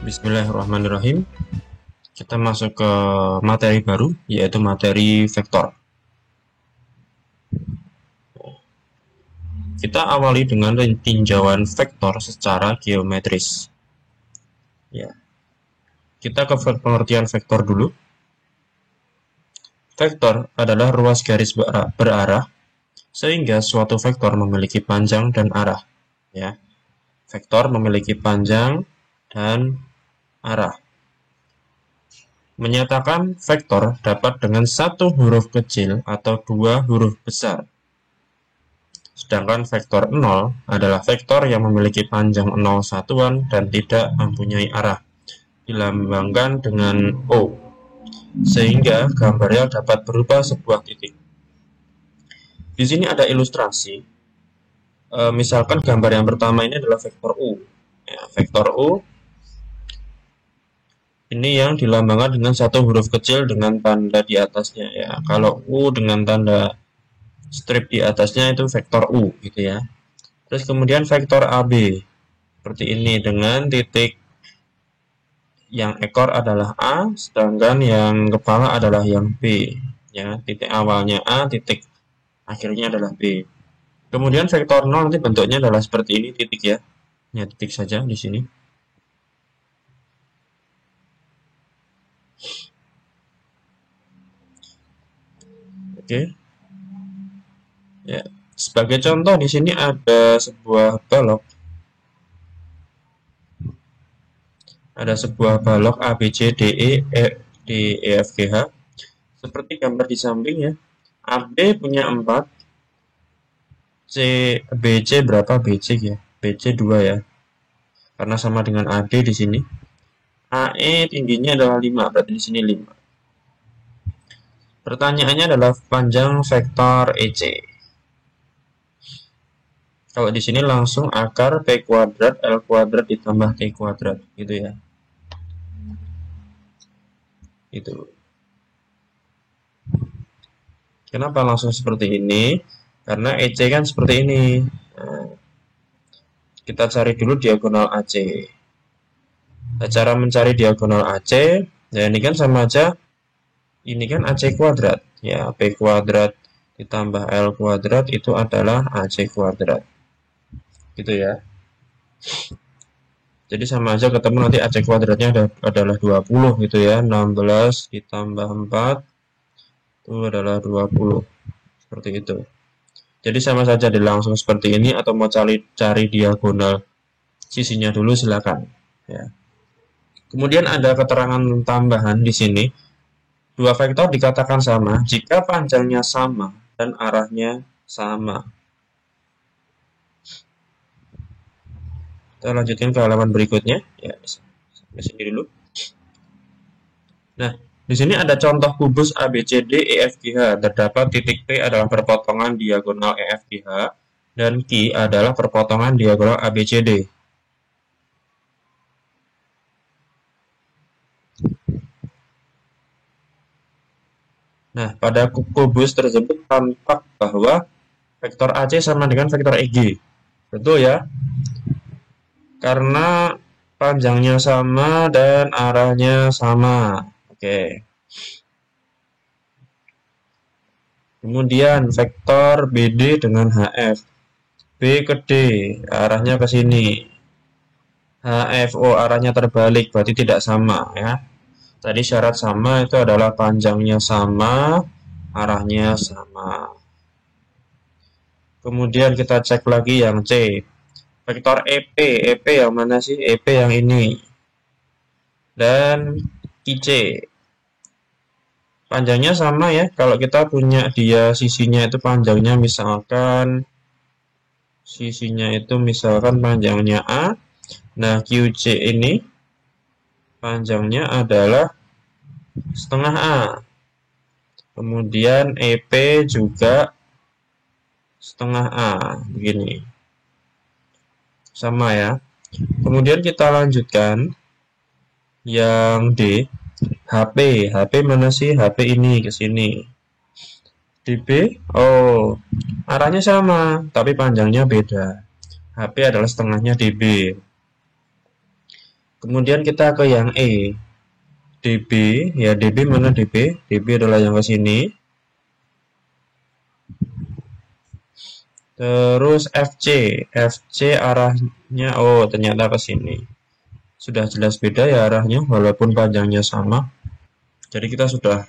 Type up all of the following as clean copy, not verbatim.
Bismillahirrahmanirrahim. Kita masuk ke materi baru, yaitu materi vektor. Kita awali dengan tinjauan vektor secara geometris. Ya, kita ke pengertian vektor dulu. Vektor adalah ruas garis berarah, sehingga suatu vektor memiliki panjang dan arah. Ya, vektor memiliki panjang dan arah. Menyatakan vektor dapat dengan satu huruf kecil atau dua huruf besar. Sedangkan vektor 0 adalah vektor yang memiliki panjang 0 satuan dan tidak mempunyai arah, dilambangkan dengan O, sehingga gambarnya dapat berupa sebuah titik. Di sini ada ilustrasi. Misalkan gambar yang pertama ini adalah vektor U. Ya, vektor U ini yang dilambangkan dengan satu huruf kecil dengan tanda di atasnya. Ya, kalau U dengan tanda strip di atasnya itu vektor U gitu ya. Terus kemudian vektor AB seperti ini dengan titik yang ekor adalah A, sedangkan yang kepala adalah yang B. Ya, titik awalnya A, titik akhirnya adalah B. Kemudian vektor 0 nanti bentuknya adalah seperti ini titik ya. Ya, titik saja di sini. Oke. Ya, sebagai contoh di sini ada sebuah balok. Ada sebuah balok A, B, C, D, D, E, F, G, H. Seperti gambar di samping ya. AB punya 4. BC berapa BC ya? BC 2 ya. Karena sama dengan AD di sini. AE tingginya adalah 5, berarti di sini 5. Pertanyaannya adalah panjang vektor EC. Kalau di sini langsung akar P kuadrat L kuadrat ditambah T kuadrat gitu ya. Itu. Kenapa langsung seperti ini? Karena EC kan seperti ini. Nah, kita cari dulu diagonal AC. Nah, cara mencari diagonal AC, ya ini kan sama aja. Ini kan AC kuadrat. Ya, P kuadrat ditambah L kuadrat itu adalah AC kuadrat. Gitu ya. Jadi sama aja ketemu nanti AC kuadratnya adalah 20 gitu ya. 16 ditambah 4 itu adalah 20. Seperti itu. Jadi sama saja langsung seperti ini atau mau cari diagonal sisinya dulu silakan ya. Kemudian ada keterangan tambahan di sini. Dua vektor dikatakan sama jika panjangnya sama dan arahnya sama. Kita lanjutkan ke halaman berikutnya. Ya, sampai sini dulu. Nah, di sini ada contoh kubus ABCD EFGH. Terdapat titik P adalah perpotongan diagonal EFGH dan Q adalah perpotongan diagonal ABCD. Nah, pada kubus tersebut tampak bahwa vektor AC sama dengan vektor EG. Betul ya? Karena panjangnya sama dan arahnya sama. Oke. Kemudian vektor BD dengan HF. B ke D, arahnya ke sini. HFO arahnya terbalik, berarti tidak sama ya. Tadi syarat sama itu adalah panjangnya sama, arahnya sama. Kemudian kita cek lagi yang C. Vektor EP, EP yang mana sih? EP yang ini. Dan IC. Panjangnya sama ya. Kalau kita punya dia sisinya itu panjangnya misalkan panjangnya A. Nah, QC ini panjangnya adalah setengah A. Kemudian EP juga setengah A. Begini. Sama ya. Kemudian kita lanjutkan yang D. HP. HP mana sih? HP ini ke sini. DB. Oh, arahnya sama, tapi panjangnya beda. HP adalah setengahnya DB. Kemudian kita ke yang E. DB, ya DB mana DB? DB adalah yang ke sini. Terus FC, FC arahnya, oh ternyata ke sini. Sudah jelas beda ya arahnya, walaupun panjangnya sama. Jadi kita sudah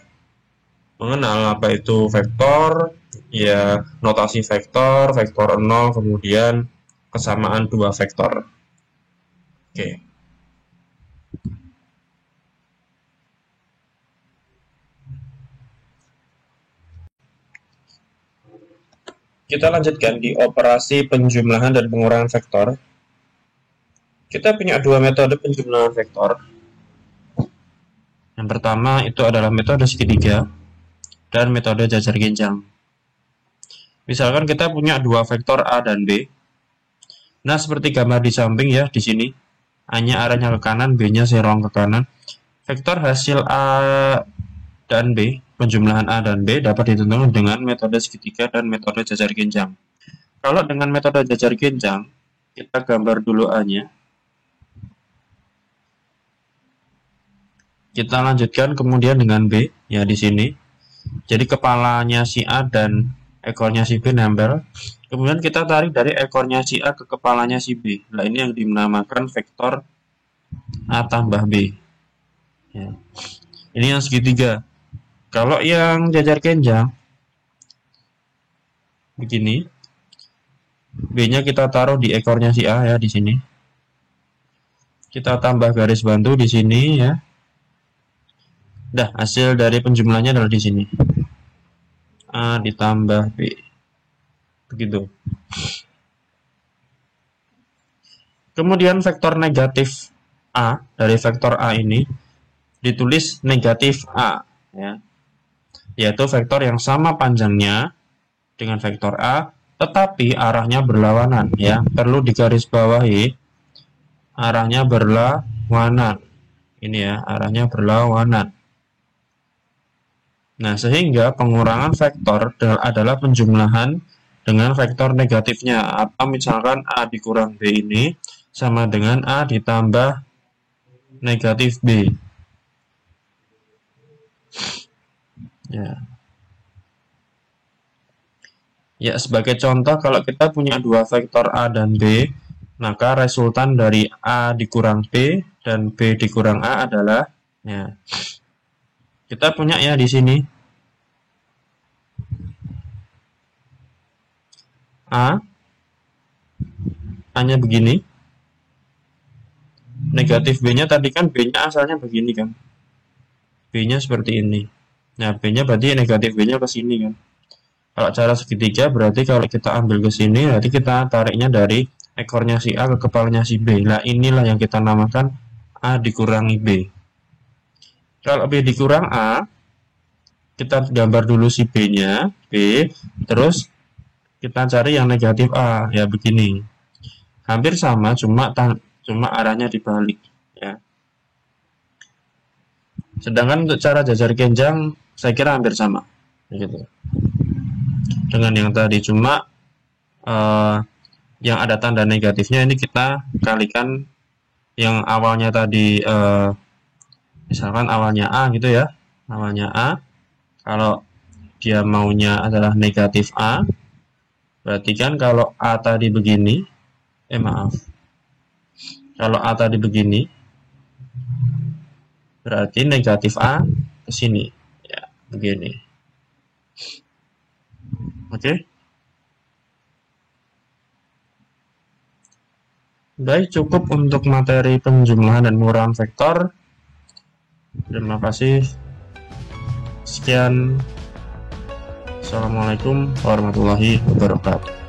mengenal apa itu vektor, ya notasi vektor, vektor 0, kemudian kesamaan dua vektor. Oke. Kita lanjutkan di operasi penjumlahan dan pengurangan vektor. Kita punya dua metode penjumlahan vektor. Yang pertama itu adalah metode segitiga dan metode jajar genjang. Misalkan kita punya dua vektor A dan B. Nah, seperti gambar di samping ya, di sini. A-nya arahnya ke kanan, B-nya serong ke kanan. Vektor hasil A dan B, penjumlahan A dan B dapat ditentukan dengan metode segitiga dan metode jajar genjang. Kalau dengan metode jajar genjang, kita gambar dulu A-nya. Kita lanjutkan kemudian dengan B, ya di sini. Jadi kepalanya si A dan ekornya si B nempel. Kemudian kita tarik dari ekornya si A ke kepalanya si B. Nah, ini yang dinamakan vektor A tambah B. Ya. Ini yang segitiga. Kalau yang jajar genjang, begini. B-nya kita taruh di ekornya si A ya di sini. Kita tambah garis bantu di sini ya. Dah, hasil dari penjumlahnya adalah di sini. A ditambah B. Begitu. Kemudian vektor negatif A dari vektor A ini ditulis negatif A ya. Yaitu vektor yang sama panjangnya dengan vektor A tetapi arahnya berlawanan ya. Perlu digarisbawahi arahnya berlawanan. Ini ya, arahnya berlawanan. Nah, sehingga pengurangan vektor adalah penjumlahan dengan vektor negatifnya. Atau misalkan A dikurang B ini sama dengan A ditambah negatif B. Ya. Ya, sebagai contoh kalau kita punya dua vektor A dan B, maka resultan dari A dikurang B dan B dikurang A adalah ya. Kita punya ya di sini A-nya begini. Negatif B-nya tadi kan B-nya asalnya begini kan. B-nya seperti ini. Nah, B-nya berarti negatif B-nya ke sini kan. Kalau cara segitiga berarti kalau kita ambil ke sini berarti kita tariknya dari ekornya si A ke kepalanya si B. Nah, inilah yang kita namakan A dikurangi B. Kalau B dikurang A, kita gambar dulu si B-nya, B, terus kita cari yang negatif A, ya begini. Hampir sama, cuma arahnya dibalik, ya. Sedangkan untuk cara jajar genjang, saya kira hampir sama, gitu. Dengan yang tadi, cuma yang ada tanda negatifnya ini kita kalikan yang awalnya tadi, misalkan awalnya A gitu ya, awalnya A. Kalau dia maunya adalah negatif A, berarti kan kalau A tadi begini, kalau A tadi begini, berarti negatif A ke sini, ya begini. Oke. Baik, cukup untuk materi penjumlahan dan pengurangan vektor. Terima kasih. Sekian. Assalamualaikum warahmatullahi wabarakatuh.